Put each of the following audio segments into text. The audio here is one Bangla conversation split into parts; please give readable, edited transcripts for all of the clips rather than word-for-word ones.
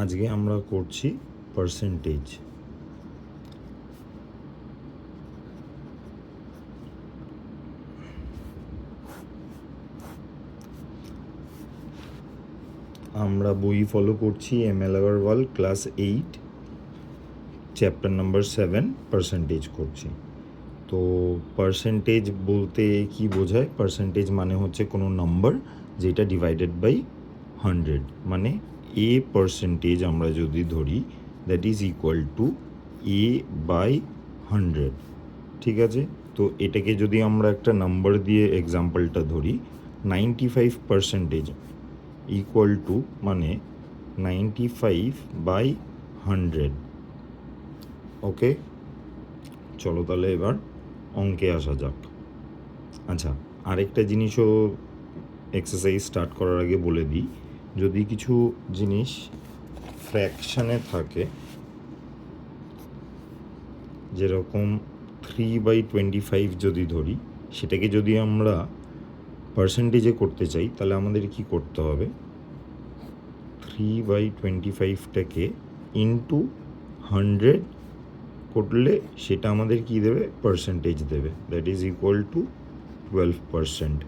আজকে আমরা করছি পার্সেন্টেজ। আমরা বই ফলো করছি ML. Agarwal class 8 chapter number 7 percentage করছি। তো পার্সেন্টেজ বলতে কি বোঝায়? পার্সেন্টেজ মানে হচ্ছে কোনো নাম্বার যেটা ডিভাইডেড বাই 100, মানে এ পার্সেন্টেজ আমরা যদি ধরি that is equal to A by 100। ঠিক আছে, তো এটাকে যদি আমরা একটা নাম্বার দিয়ে এক্সাম্পলটা ধরি 95% ইকুয়াল টু মানে 95 বাই 100। ওকে, চলো তাহলে এবার অঙ্কে আসা যাক। আচ্ছা, আরেকটা জিনিসও এক্সারসাইজ স্টার্ট করার আগে বলে দিই, যদি কিছু জিনিস ফ্র্যাকশানে থাকে, যেরকম 3/25 যদি ধরি, সেটাকে যদি আমরা পার্সেন্টেজে করতে চাই তাহলে আমাদের কি করতে হবে? 3/25টাকে ইন্টু 100 করলে সেটা আমাদের কি দেবে? পার্সেন্টেজ দেবে, দ্যাট ইজ ইকুয়াল টু 12%।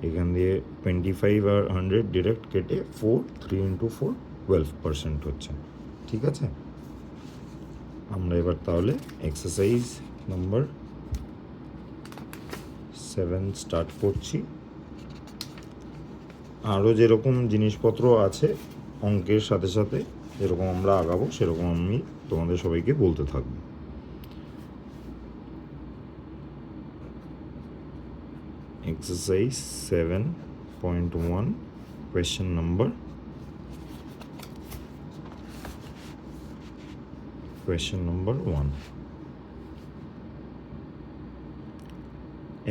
এখান দিয়ে 25 আর 100 ডিরেক্ট কেটে 3 ইন্টু 4 12% হচ্ছে। ঠিক আছে, আমরা এবার তাহলে এক্সারসাইজ নাম্বার 7 স্টার্ট করছি। আরও যেরকম জিনিসপত্র আছে অঙ্কের সাথে সাথে যেরকম আমরা আগাবো সেরকম আমি তোমাদের সবাইকে বলতে থাকবো। Exercise 7.1 question number 1.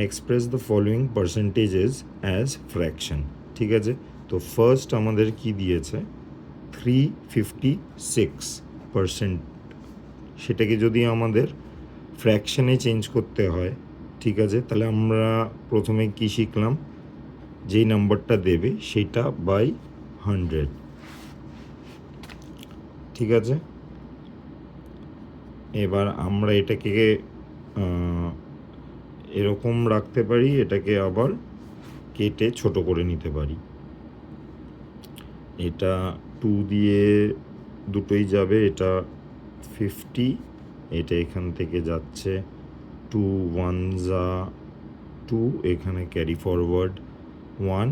Express the following percentages as fraction. ঠিক আছে, তো ফার্স্ট আমাদের কি দিয়েছে? 356%। সেটাকে যদি আমাদের ফ্র্যাকশানে চেঞ্জ করতে হয়, ঠিক আছে, তাহলে আমরা প্রথমে কি শিখলাম? যেই নাম্বারটা দেবে সেটা বাই 100। ঠিক আছে, এবার আমরা এটাকে এরকম রাখতে পারি, এটাকে আবার কেটে ছোট করে নিতে পারি। এটা 2 দিয়ে দুটোই যাবে, এটা 50, এটা এখান থেকে যাচ্ছে 2 1 যা 2, এখানে ক্যারি ফরওয়ার্ড 1,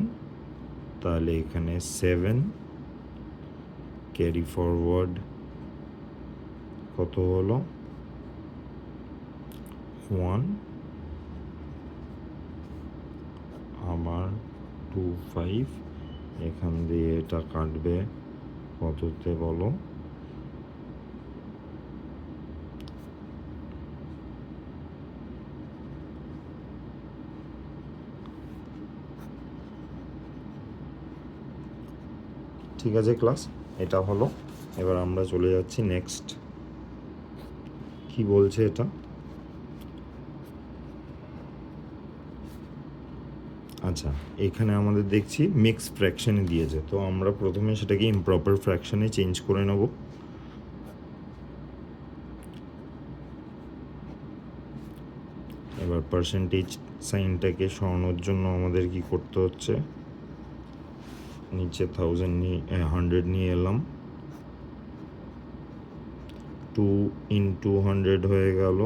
তাহলে এখানে 7 ক্যারি ফরওয়ার্ড কত হলো? 1, আবার 2 5, এখান দিয়ে এটা কাটবে কততে বলো? ঠিক আছে ক্লাস, এটা হলো। এবার আমরা চলে যাচ্ছি নেক্সট। কি বলছে এটা? আচ্ছা, এখানে আমাদের দেখছি মিক্স ফ্র্যাকশানে দিয়েছে, তো আমরা প্রথমে সেটাকে ইমপ্রপার ফ্র্যাকশানে চেঞ্জ করে নেব। এবার পার্সেন্টেজ সাইনটাকে সরানোর জন্য আমাদের কি করতে হচ্ছে? নিচে 100 নিয়ে এলাম, 2 ইন্টু 100 হয়ে গেল,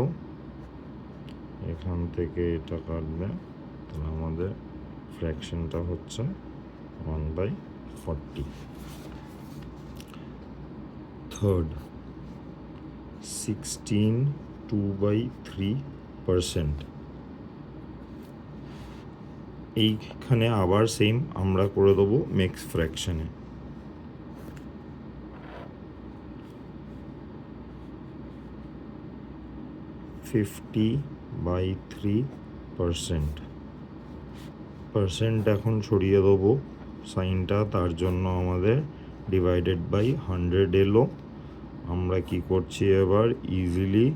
এখান থেকে এটা কাটবে, তাহলে আমাদের ফ্র্যাকশনটা হচ্ছে 1/40। থার্ড 16 2/3%। এইখানে আবার সেম আমরা করে দেবো মিক্স ফ্র্যাকশনে। 50/3%। পার্সেন্ট এখন সরিয়ে দেবো সাইনটা, তার জন্য আমাদের ডিভাইডেড বাই 100 এলো। আমরা কি করছি এবার? ইজিলি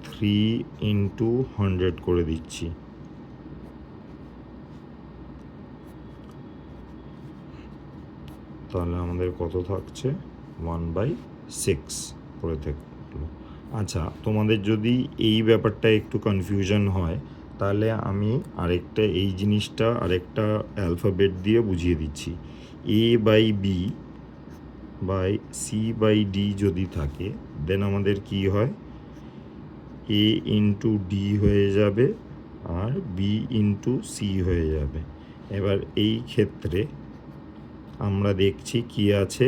3 ইন্টু 100 করে দিচ্ছি, তাহলে আমাদের কত থাকছে? 1/6 করে থাকলো। আচ্ছা, তোমাদের যদি এই ব্যাপারটা একটু কনফিউশন হয় তাহলে আমি আরেকটা এই জিনিসটা আরেকটা অ্যালফাবেট দিয়ে বুঝিয়ে দিচ্ছি। A/B বাই C/D যদি থাকে দেন আমাদের কি হয়, A ইন্টু ডি হয়ে যাবে আর B ইন্টু সি হয়ে যাবে। এবার এই ক্ষেত্রে আমরা দেখছি কি আছে,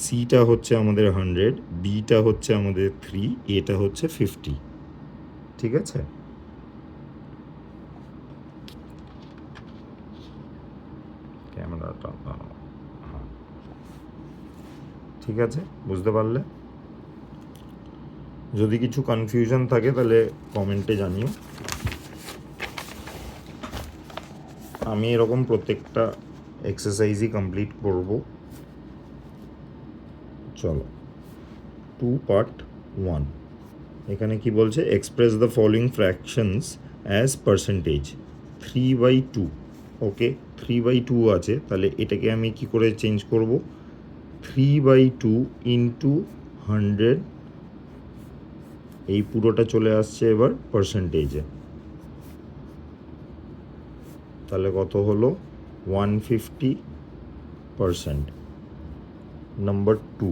সিটা হচ্ছে আমাদের 100, বিটা হচ্ছে আমাদের 3, এটা হচ্ছে 50। ঠিক আছে, ক্যামেরাটা ঠিক আছে, বুঝতে পারলে? যদি কিছু কনফিউশন থাকে তাহলে কমেন্টে জানিও। আমি এরকম প্রত্যেকটা এক্সারসাইজই কমপ্লিট করব। চলো, 2 পার্ট 1। এখানে কি বলছে, express the following fractions as percentage. 3/2, ওকে 3/2 আছে, তাহলে এটাকে আমি কি করে চেঞ্জ করব, 3/2 ইন্টু 100, এই পুরোটা চলে আসছে এবার পার্সেন্টেজে। তাহলে কত হলো, 150%। নাম্বার 2,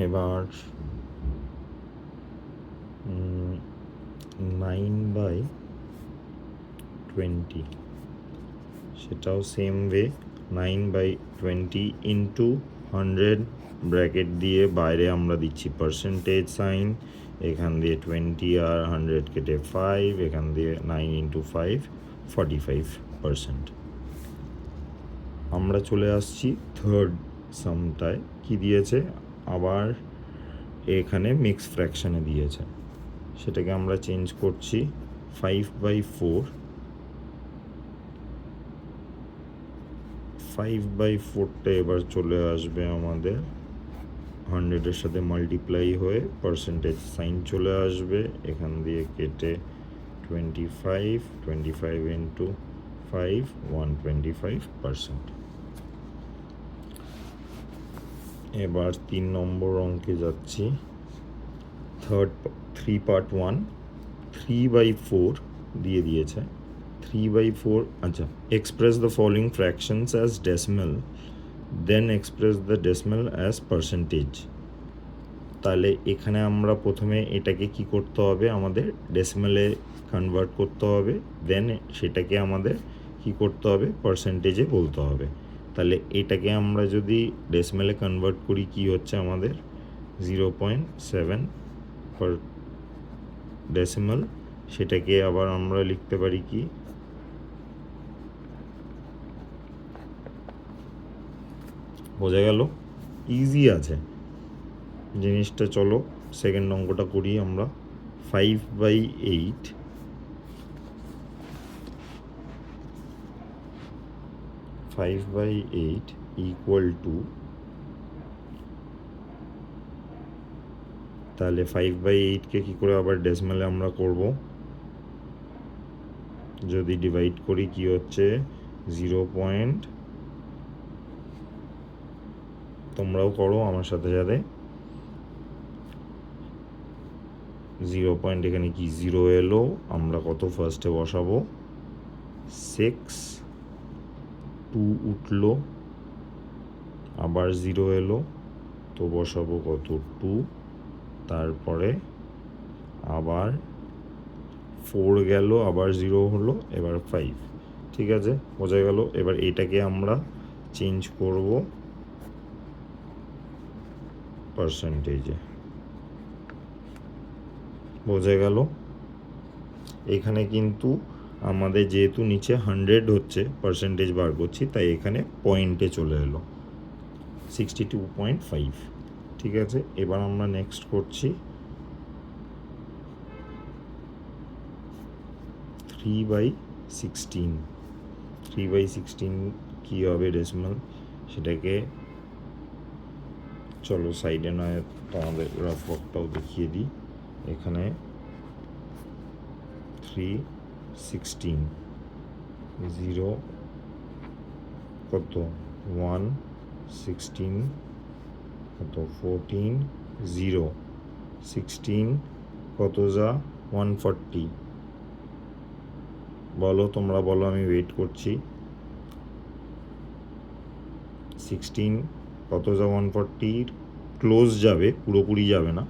এবার 9/20, সেটাও সেম ওয়ে, 9/20 ইন্টু 100 ব্র্যাকেট দিয়ে বাইরে আমরা দিচ্ছি পার্সেন্টেজ সাইন, এখান দিয়ে 20 আর 100 কেটে 5, এখান দিয়ে 9 ইন্টু 5 45%। আমরা চলে আসছি থার্ড সামটায়, কি দিয়েছে, আবার এখানে মিক্স ফ্র্যাকশানে দিয়েছে, সেটাকে আমরা চেঞ্জ করছি 5/4। 5/4টা এবার চলে আসবে আমাদের 100-এর সাথে মাল্টিপ্লাই হয়ে পার্সেন্টেজ সাইন চলে আসবে, এখান দিয়ে কেটে 25 ইন্টু 5 125%। এবার 3 নম্বর অঙ্কে যাচ্ছি, 3 পার্ট 1। 3/4 দিয়ে দিয়েছে, 3/4। আচ্ছা, express the following fractions as decimal, then express the decimal as percentage. তাহলে এখানে আমরা প্রথমে এটাকে কি করতে হবে, আমাদের ডেসিমালে কনভার্ট করতে হবে, দেন সেটাকে আমাদের কি করতে হবে, পার্সেন্টেজে বলতে হবে। তাহলে এটাকে আমরা যদি ডেসিমালে কনভার্ট করি কি হচ্ছে আমাদের 0.7 পার ডেসিমাল, সেটাকে আবার আমরা লিখতে পারি কি, বোঝা গেল? ইজি আছে জিনিসটা। চলো সেকেন্ড অঙ্কটা করি আমরা। 5/8 ইকুয়াল টু, তাহলে 5/8কে কী করে আবার ডেসিমালে আমরা করব, যদি ডিভাইড করি কি হচ্ছে 0. তোমরাও করো আমার সাথে সাথে, 0. এখানে কি 0 এলো, আমরা কত ফার্স্টে বসাবো 6, 2 উঠলো, আবার 0 এলো তো বসাবো কত 2, তারপরে আবার 4 গেল, আবার 0 হলো, এবার 5। ঠিক আছে, বোঝা গেল? এবার এটাকে আমরা চেঞ্জ করব পার্সেন্টেজে, বোঝা গেল? এখানে কিন্তু আমাদের যেহেতু নিচে 100 হচ্ছে পার্সেন্টেজ বার করছি, তাই এখানে পয়েন্টে চলে এলো 62.5। ঠিক আছে, এবার আমরা নেক্সট করছি 3/16। 3/16 কী হবে ডেসিমাল, সেটাকে চলো সাইডে নয় তোমাদের রাফ ওয়ার্কটাও দেখিয়ে দিই। এখানে 3 16 0 কত 1 16 কত 14 0 16 কত যা 140 বলো তোমরা বলো, আমি ওয়েট করছি। 16 কত যা 140 ক্লোজ যাবে, পুরোপুরি যাবে না।